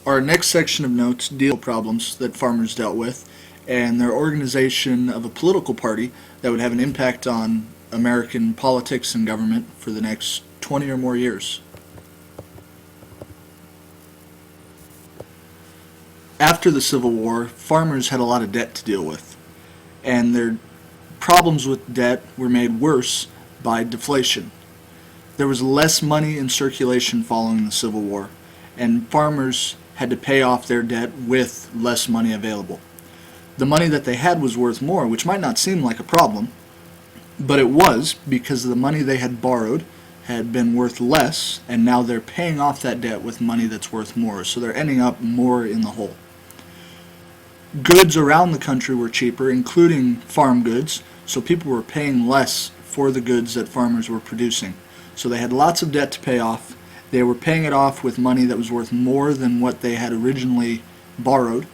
Our next section of notes deal with problems that farmers dealt with and their organization of a political party that would have an impact on American politics and government for the next 20 or more years. After the Civil War, farmers had a lot of debt to deal with, and their problems with debt were made worse by deflation. There was less money in circulation following the Civil War, and farmers had to pay off their debt with less money available. The money that they had was worth more, which might not seem like a problem, but it was, because the money they had borrowed had been worth less, and now they're paying off that debt with money that's worth more, so they're ending up more in the hole. Goods around the country were cheaper, including farm goods, so people were paying less for the goods that farmers were producing. So they had lots of debt to pay off. They were paying it off with money that was worth more than what they had originally borrowed,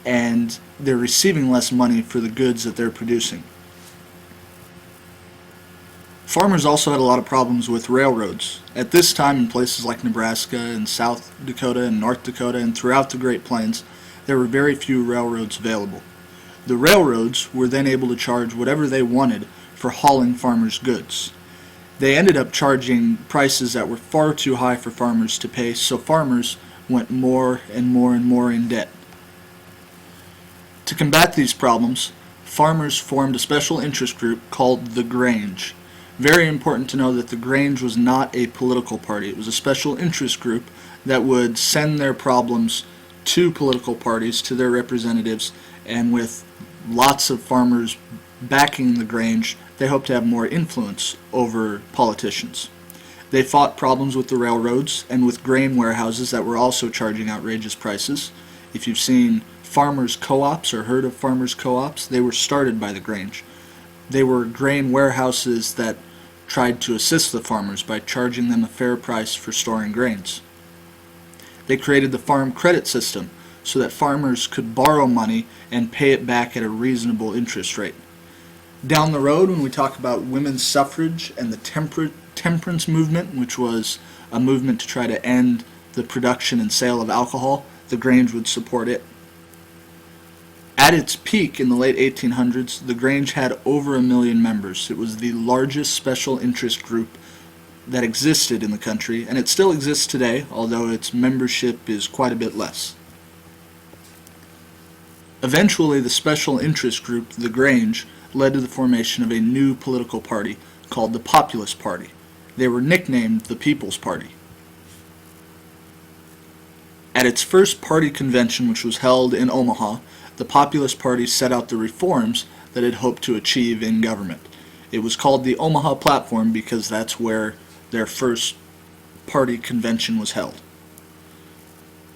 and they're receiving less money for the goods that they're producing. Farmers also had a lot of problems with railroads. At this time, in places like Nebraska and South Dakota and North Dakota and throughout the Great Plains, there were very few railroads available. The railroads were then able to charge whatever they wanted for hauling farmers' goods. They ended up charging prices that were far too high for farmers to pay, so farmers went more and more and more in debt. To combat these problems, farmers formed a special interest group called the Grange. Very important to know that the Grange was not a political party. It was a special interest group that would send their problems to political parties, to their representatives, and with lots of farmers backing the Grange, they hoped to have more influence over politicians. They fought problems with the railroads and with grain warehouses that were also charging outrageous prices. If you've seen farmers' co-ops or heard of farmers' co-ops, they were started by the Grange. They were grain warehouses that tried to assist the farmers by charging them a fair price for storing grains. They created the farm credit system so that farmers could borrow money and pay it back at a reasonable interest rate. Down the road, when we talk about women's suffrage and the temperance movement, which was a movement to try to end the production and sale of alcohol, the Grange would support it. At its peak in the late 1800s, the Grange had over 1 million members. It was the largest special interest group that existed in the country, and it still exists today, although its membership is quite a bit less. Eventually, the special interest group, the Grange, led to the formation of a new political party called the Populist Party. They were nicknamed the People's Party. At its first party convention, which was held in Omaha, the Populist Party set out the reforms that it hoped to achieve in government. It was called the Omaha Platform because that's where their first party convention was held.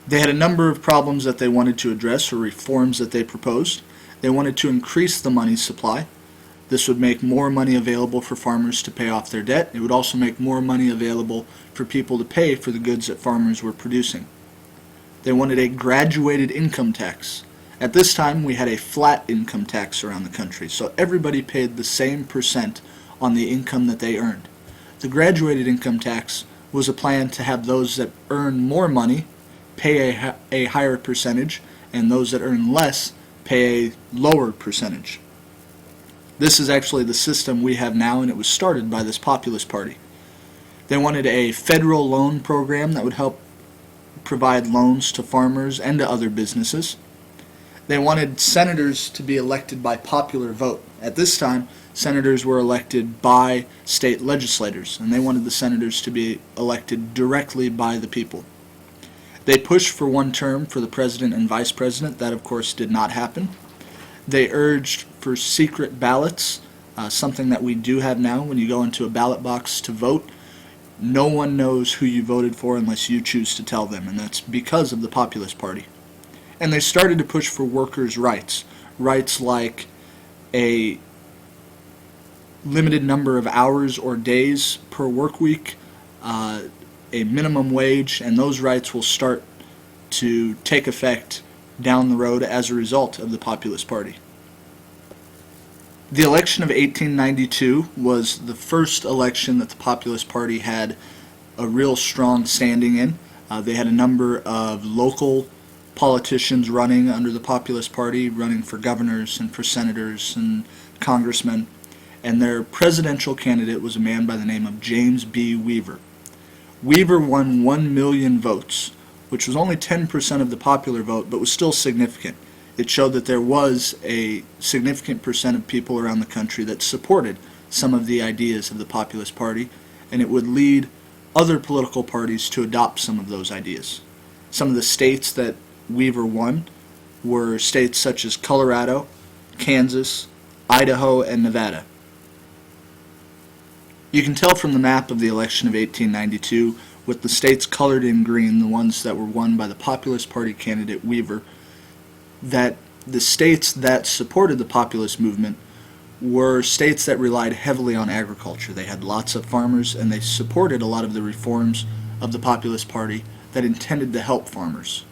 They had a number of problems that they wanted to address, or reforms that they proposed. They wanted to increase the money supply. This would make more money available for farmers to pay off their debt. It would also make more money available for people to pay for the goods that farmers were producing. They wanted a graduated income tax. At this time, we had a flat income tax around the country, so everybody paid the same percent on the income that they earned. The graduated income tax was a plan to have those that earn more money pay a higher percentage, and those that earn less pay a lower percentage. This is actually the system we have now, and it was started by this Populist Party. They wanted a federal loan program that would help provide loans to farmers and to other businesses. They wanted senators to be elected by popular vote. At this time, senators were elected by state legislators, and they wanted the senators to be elected directly by the people. They pushed for one term for the president and vice president. That, of course, did not happen. They urged for secret ballots, something that we do have now. When you go into a ballot box to vote, no one knows who you voted for unless you choose to tell them, and that's because of the Populist Party. And they started to push for workers' rights, rights like a limited number of hours or days per work week, a minimum wage, and those rights will start to take effect down the road as a result of the Populist Party. The election of 1892 was the first election that the Populist Party had a real strong standing in. They had a number of local politicians running under the Populist Party, running for governors and for senators and congressmen, and their presidential candidate was a man by the name of James B. Weaver. Weaver won 1 million votes, which was only 10% of the popular vote, but was still significant. It showed that there was a significant percent of people around the country that supported some of the ideas of the Populist Party, and it would lead other political parties to adopt some of those ideas. Some of the states that Weaver won were states such as Colorado, Kansas, Idaho, and Nevada. You can tell from the map of the election of 1892, with the states colored in green, the ones that were won by the Populist Party candidate Weaver, that the states that supported the populist movement were states that relied heavily on agriculture. They had lots of farmers, and they supported a lot of the reforms of the Populist Party that intended to help farmers.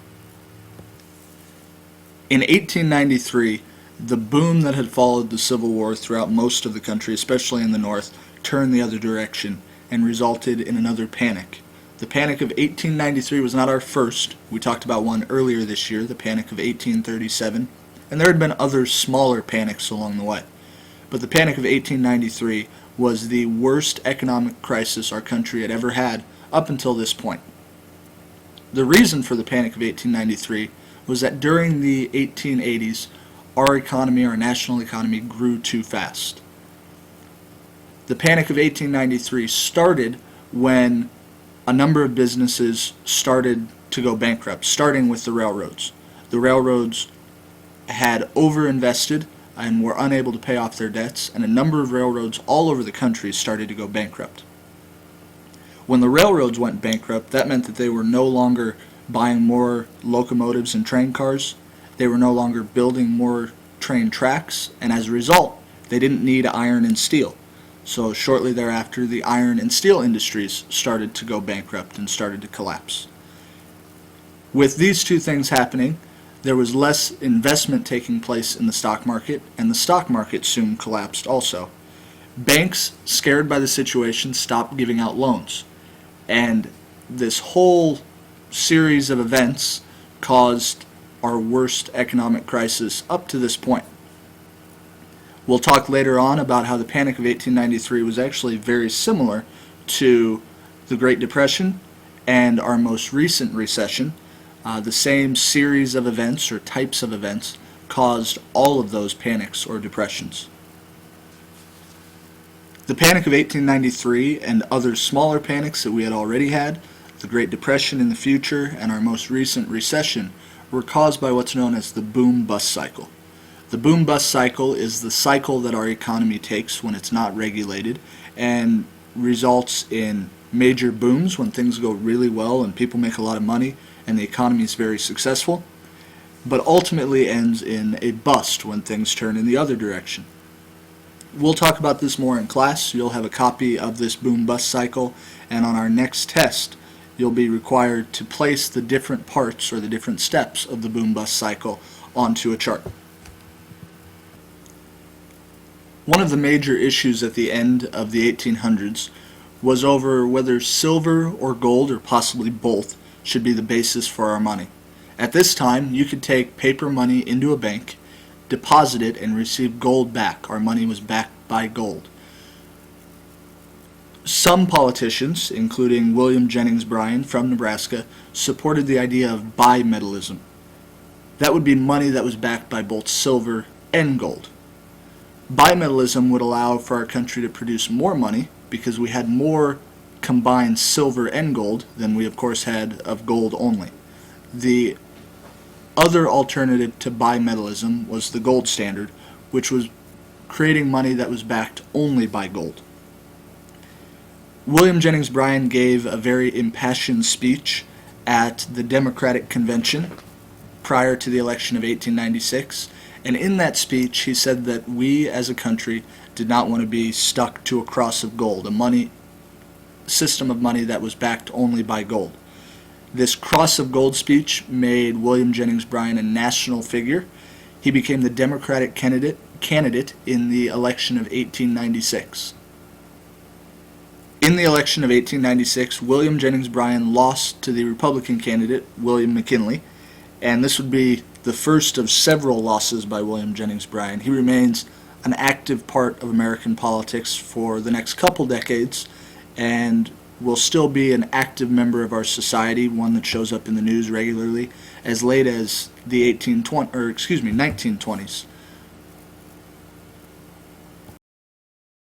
In 1893, the boom that had followed the Civil War throughout most of the country, especially in the North, turned the other direction and resulted in another panic. The Panic of 1893 was not our first. We talked about one earlier this year, the Panic of 1837, and there had been other smaller panics along the way. But the Panic of 1893 was the worst economic crisis our country had ever had up until this point. The reason for the Panic of 1893 was that during the 1880s, our economy, our national economy, grew too fast. The Panic of 1893 started when a number of businesses started to go bankrupt, starting with the railroads. The railroads had overinvested and were unable to pay off their debts, and a number of railroads all over the country started to go bankrupt. When the railroads went bankrupt, that meant that they were no longer buying more locomotives and train cars, they were no longer building more train tracks, and as a result, they didn't need iron and steel. So shortly thereafter, the iron and steel industries started to go bankrupt and started to collapse. With these two things happening, there was less investment taking place in the stock market, and the stock market soon collapsed also. Banks, scared by the situation, stopped giving out loans, and this whole series of events caused our worst economic crisis up to this point. We'll talk later on about how the Panic of 1893 was actually very similar to the Great Depression and our most recent recession. The same series of events or types of events caused all of those panics or depressions. The Panic of 1893 and other smaller panics that we had already had, the Great Depression in the future, and our most recent recession were caused by what's known as the boom-bust cycle. The boom-bust cycle is the cycle that our economy takes when it's not regulated and results in major booms when things go really well and people make a lot of money and the economy is very successful, but ultimately ends in a bust when things turn in the other direction. We'll talk about this more in class. You'll have a copy of this boom-bust cycle, and on our next test, you'll be required to place the different parts or the different steps of the boom-bust cycle onto a chart. One of the major issues at the end of the 1800s was over whether silver or gold, or possibly both, should be the basis for our money. At this time, you could take paper money into a bank, deposit it, and receive gold back. Our money was backed by gold. Some politicians, including William Jennings Bryan from Nebraska, supported the idea of bimetallism. That would be money that was backed by both silver and gold. Bimetallism would allow for our country to produce more money because we had more combined silver and gold than we of course had of gold only. The other alternative to bimetallism was the gold standard, which was creating money that was backed only by gold. William Jennings Bryan gave a very impassioned speech at the Democratic Convention prior to the election of 1896, and in that speech he said that we as a country did not want to be stuck to a cross of gold, a system of money that was backed only by gold. This cross of gold speech made William Jennings Bryan a national figure. He became the Democratic candidate in the election of 1896. In the election of 1896, William Jennings Bryan lost to the Republican candidate, William McKinley, and this would be the first of several losses by William Jennings Bryan. He remains an active part of American politics for the next couple decades and will still be an active member of our society, one that shows up in the news regularly, as late as the 1920s.